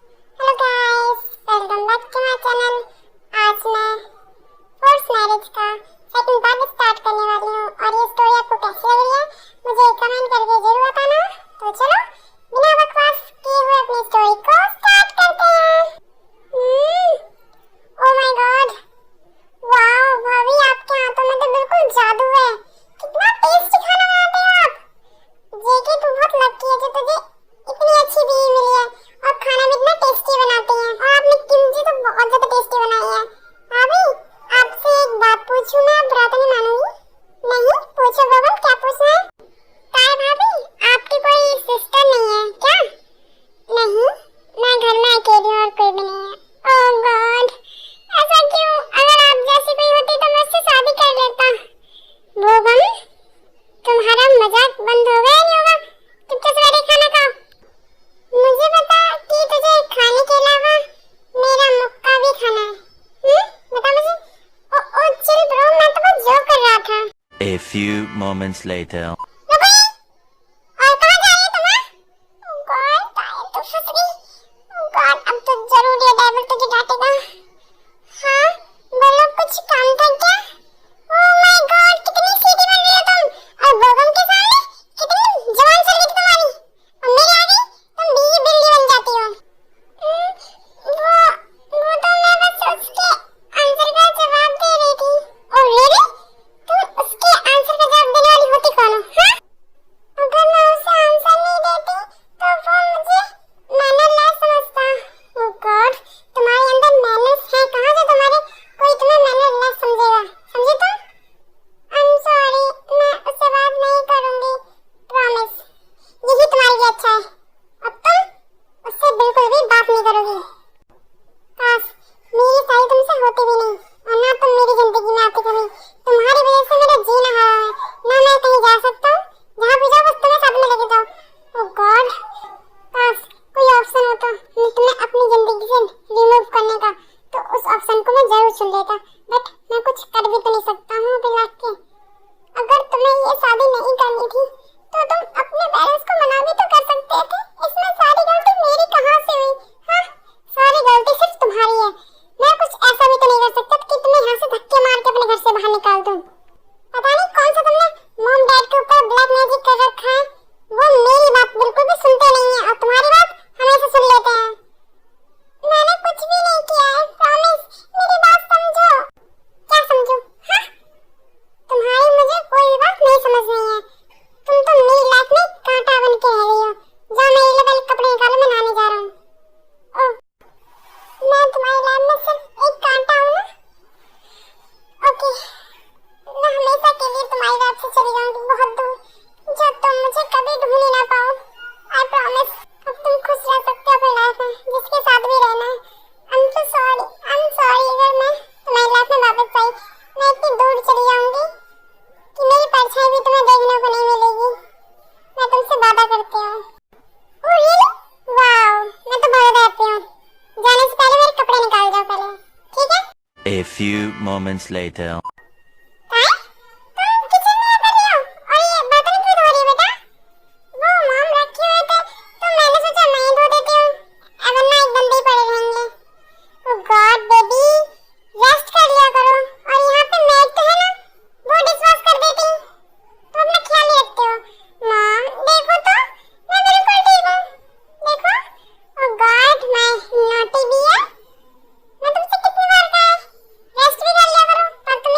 Hello guys, welcome back to my channel. आज मैं force marriage का सेकंड पार्ट स्टार्ट करने वाली हूँ और ये स्टोरी आपको कैसी लग रही है मुझे कमेंट करके जरूर बताना। तो चलो बिना बकवास किए हुए अपनी स्टोरी को स्टार्ट करते हैं। ओह माय गॉड, वाओ भाभी, आपके हाथों में तो बिल्कुल जादू है। कितना टेस्टी खाना बनाते हो आप। जेके तू बहुत लकी है जो तुझे इतनी अच्छी बीवी मिली है और खाना भी इतना टेस्टी बनाती हैं। और आपने किमची तो बहुत ज्यादा टेस्टी बनाई है। भाभी, आपसे एक बात पूछूं मैं? बुरा तो नहीं मानूंगी? नहीं, पूछो बबल, क्या पूछना है? काय भाभी, आपकी कोई सिस्टर नहीं है क्या? नहीं, मैं घर में अकेली हूँ और कोई भी नहीं है। ओह गॉड, ऐसा क्यों? अगर आप जैसी कोई होती तो मैं उससे शादी कर लेता। बबल, तुम्हारा मजाक बंद हो गया नहीं होगा? चुपचाप से बैठ खाना खाओ। मुझे बता कि तुझे खाने के अलावा मेरा मुक्का भी खाना है। बता मुझे। ओ चिल ब्रो, मैं तो बस जोक कर रहा था। A few moments later. रुको, और कहाँ जा रही है तुम? ओह गॉड, टायर तो फंस गई। ओह गॉड, अब तो जरूर ये ड्राइवर तुझे डांटेगा। हाँ बोलो, कुछ काम था क्या? ओह माय गॉड, कितनी सीधी बन रही हो तुम। और बोगम के सामने कितनी जवान चल रही थी तुम्हारी, और मेरे आगे तुम भी बिल्ली बन जाती हो। वो तो मैं बस उसके आंसर का जवाब दे रही थी। Oh really? तुम उसके आंसर का जवाब देने वाली होती कौन हो? हाँ, अगर मैं उसे आंसर नहीं देती तो वो मुझे मैनरलेस समझता। ओह गॉड, तुम्हारे अंदर मैनर्स है कहाँ से तुम्हारे कोई तुम्हें मैनरलेस समझेगा? समझे तुम? आई एम सॉरी, मैं उससे बात नहीं करूंगी, प्रॉमिस। यही तुम्हारे लिए अच्छा है। अब तुम उससे बिल्कुल भी बात नहीं करोगी। काश मेरी शादी तुमसे होती भी नहीं और ना तुम मेरी जिंदगी में आती कभी। तुम्हारी वजह से मेरा जीना हराम है। ना मैं कहीं जा सकता हूँ, जहाँ भी जाओ बस तुम्हें साथ में लेके जाओ। ओह गॉड, काश कोई ऑप्शन होता तुम्हें अपनी जिंदगी से रिमूव करने का, तो उस ऑप्शन को मैं जरूर चुन लेता। बट मैं कुछ कर भी तो नहीं सकता हूँ अभी लाके के। अगर तुम्हें ये शादी नहीं करनी थी तो तुम अपने पेरेंट्स को मना भी तो कर सकते थे। इसमें सारी गलती मेरी कहाँ से हुई? हाँ, सारी गलती सिर्फ तुम्हारी है। मैं कुछ ऐसा भी तो नहीं कर सकता कि तुम्हें यहाँ से धक्के मार के अपने घर से बाहर निकाल दूँ। पता नहीं कौन सा तुमने मॉम डैड के ऊपर ब्लैक मैजिक कर रखा है। वो मेरी बात बिल्कुल भी सुनते नहीं है और तुम्हारी बात हमेशा सुन लेते हैं। मैंने कुछ भी नहीं किया है, प्रॉमिस। मेरी बात समझो। क्या समझूं? हाँ, तुम्हारी मुझे कोई भी बात नहीं समझ रही है। तुम तो मेरी लाइफ में कांटा बन के रह रही हो। जाओ मेरे लिए पहले कपड़े निकालो, मैं नहाने जा रहा हूँ। ओह, मैं तुम्हारी लाइफ में सिर्फ एक कांटा हूँ ना? ओके, मैं हमेशा के लिए तुम्हारी लाइफ से चली जाऊंगी बहुत दूर, जो तुम मुझे कभी ढूंढ ही ना पाओ। I promise. अब तुम खुश रह सकते हो अपनी लाइफ में, जिसके साथ भी रहना है। I am so sorry, I am sorry. अगर मैं तुम्हारी लाइफ में वापस आई, मैं इतनी दूर चली जाऊंगी कि मेरी परछाई भी तुम्हें देखने को नहीं मिलेगी। मैं तुमसे वादा करती हूँ। Oh really? वाओ, मैं तो बहुत हैप्पी हूँ। जाने से पहले मेरे कपड़े निकाल जाओ पहले, ठीक है? A few moments later. काय? तुम किचन में कर रही हो और ये बर्तन क्यों धो रही हो बेटा? वो मॉम रखे हुए थे तो मैंने सोचा मैं ही धो देती हूँ, वरना एक गंदे ही पड़े रहेंगे। ओह गॉड बेबी, रेस्ट कर लिया करो। और यहाँ पे मेड तो है ना, वो डिशवॉश कर देती। तो अपना ख्याल ही रखते हो। मॉम देखो तो, मैं बिल्कुल ठीक हूँ। देखो, ओह गॉड, मैं नोटी भी है। मैं तुमसे कितनी बार कहा है रेस्ट भी कर लिया करो, पर तुम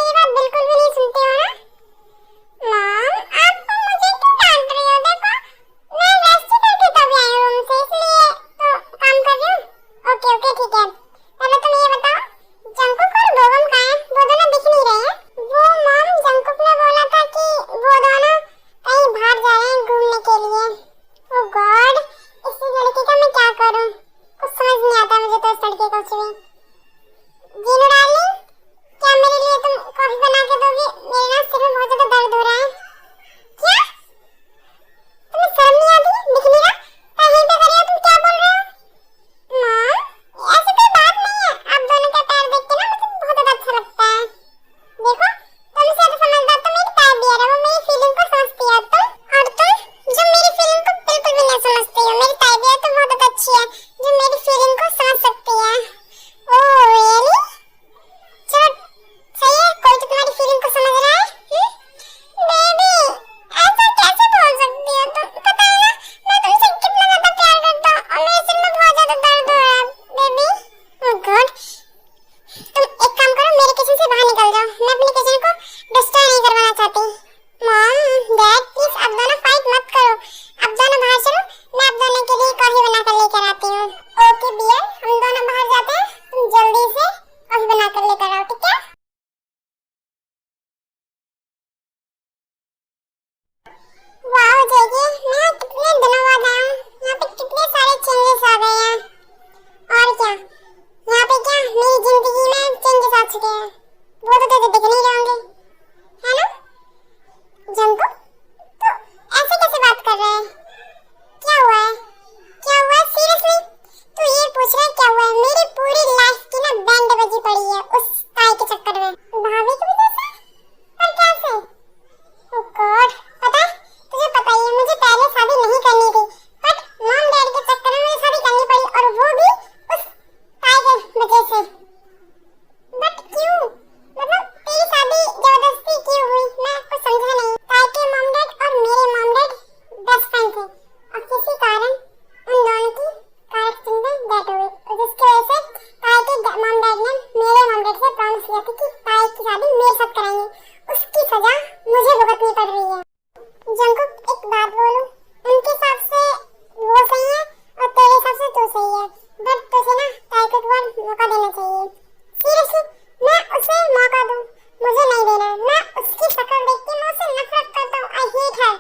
सजा मुझे भुगतनी पड़ रही है। जंकुक एक बात बोलूं, उनके हिसाब से वो सही है और तेरे हिसाब से तू सही है, बट तुझे ना ताई को एक बार मौका देना चाहिए। सीरियसली मैं उसे मौका दूं, मुझे नहीं देना। मैं उसकी शक्ल देख के मैं उससे नफरत करता हूँ। I hate her.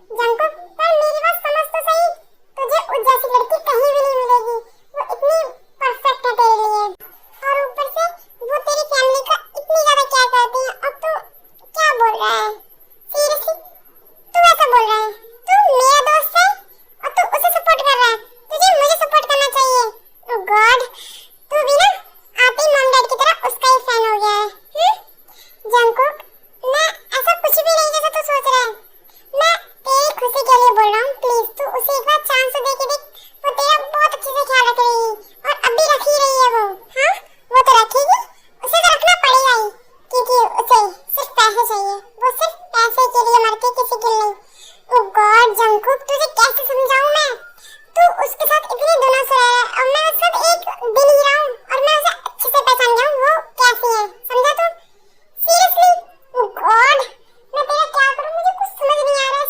जंकुक पर मेरी बात समझ तो सही, तुझे उस जैसी लड़की कहीं भी नहीं मिलेगी। वो इतनी परफेक्ट है तेरे लिए, और ऊपर से वो तेरी फैमिली का इतनी ज्यादा केयर करती है। और तू क्या बोल रहा है? सीरियसली तू ऐसा बोल रहा है? तू मेरा दोस्त है और तू उसे सपोर्ट कर रहा है। तुझे मुझे सपोर्ट करना चाहिए। ओह गॉड, तू भी ना आते ही मॉम डैड की तरह उसका ही फैन हो गया है। जंकुक मैं ऐसा कुछ भी नहीं जैसा तू सोच रहा है। मैं तेरी खुशी के लिए बोल रहा हूँ। प्लीज तू उसे एक बार चांस तो दे के देख। वो तेरा बहुत अच्छे से ख्याल रख रही है और अब भी रख ही रही है वो। हाँ वो तो रखेगी, उसे तो रखना पड़ेगा ही, क्योंकि उसे सिर्फ पैसे चाहिए। वो सिर्फ पैसे के लिए मरती है, किसी के लिए नहीं। ओह गॉड जंकुक तुझे कैसे समझाऊं मैं? तू उसके साथ इतने दिनों से रह रहा है और मैं उससे एक दिन ही रहा हूँ और मैं उसे अच्छे से पहचान गया हूँ वो कैसी है। समझा तू? सीरियसली ओह गॉड मैं तेरा क्या करूं? मुझे कुछ समझ नहीं आ रहा है।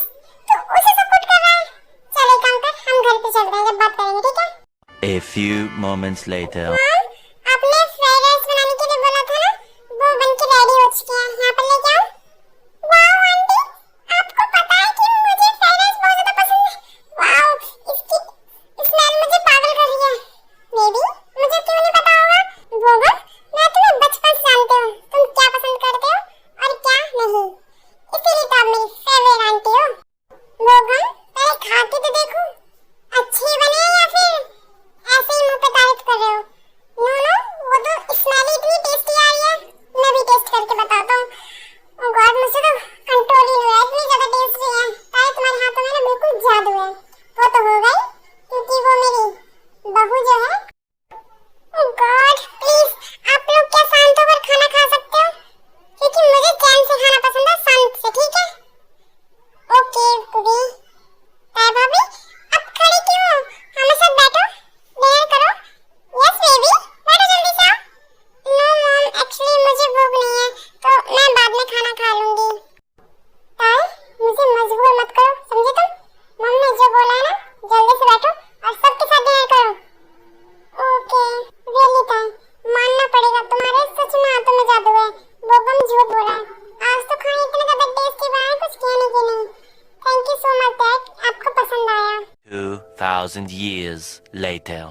तू उसे सपोर्ट कर रहा है। चल एक काम कर, हम घर पे चलते हैं, जब बात करेंगे, ठीक है? A few moments later. हाँ, आपने फ्राइड राइस बनाने के लिए बोला था ना, वो बनके रेडी हो चुके हैं। यहाँ पर लेके आओ। वाओ आंटी, आपको पता है कि मुझे फ्राइड राइस बहुत ज्यादा पसंद है। वाओ इसकी स्मेल मुझे पागल कर रही है। बेबी मुझे क्यों नहीं पता होगा? बोगा मैं तुम्हें बचपन से जानती हूँ, तुम क्या पसंद करते हो और क्या नहीं, इसीलिए तो आप मेरी फेवरेट आंटी हो। बोगा पहले खा के तो देखो, अच्छे बने हैं या फिर ऐसे ही मुंह पे तारीफ कर रहे हो? नो नो, वो तो स्मेल इतनी टेस्टी आ रही है। मैं भी टेस्ट करके बताता हूँ। ओह गॉड मुझसे तो कंट्रोल ही नहीं हो रहा, इतनी ज्यादा टेस्टी है। ताई तुम्हारे हाथों में ना बिल्कुल जादू है। वो तो हो गई क्योंकि वो मेरी बहू जो है। ओह गॉड प्लीज आप लोग क्या शांत होकर खाना खा सकते हो? क्योंकि मुझे चैन से खाना पसंद है, शांत से, ठीक है? Okay baby. ताई भाभी अब खड़े क्यों हो? हमारे साथ बैठो, डिनर करो। यस बेबी बैठो जल्दी से आओ। नो मॉम एक्चुअली मुझे भूख नहीं है, तो मैं बाद में खाना खा लूंगी। ताई मुझे मजबूर मत करो, समझे तुम? मम्मी ने जो बोला है ना, जल्दी से बैठो और सबके साथ डिनर करो। ओके रियली ताई, मानना पड़ेगा तुम्हारे सच में हाथों में जादू है। बोगम झूठ बोल रहा है। आज तो खाना इतना ज्यादा टेस्टी बना है, कुछ कहने की नहीं। Thank you so much dad, आपको पसंद आया। 2000 years later.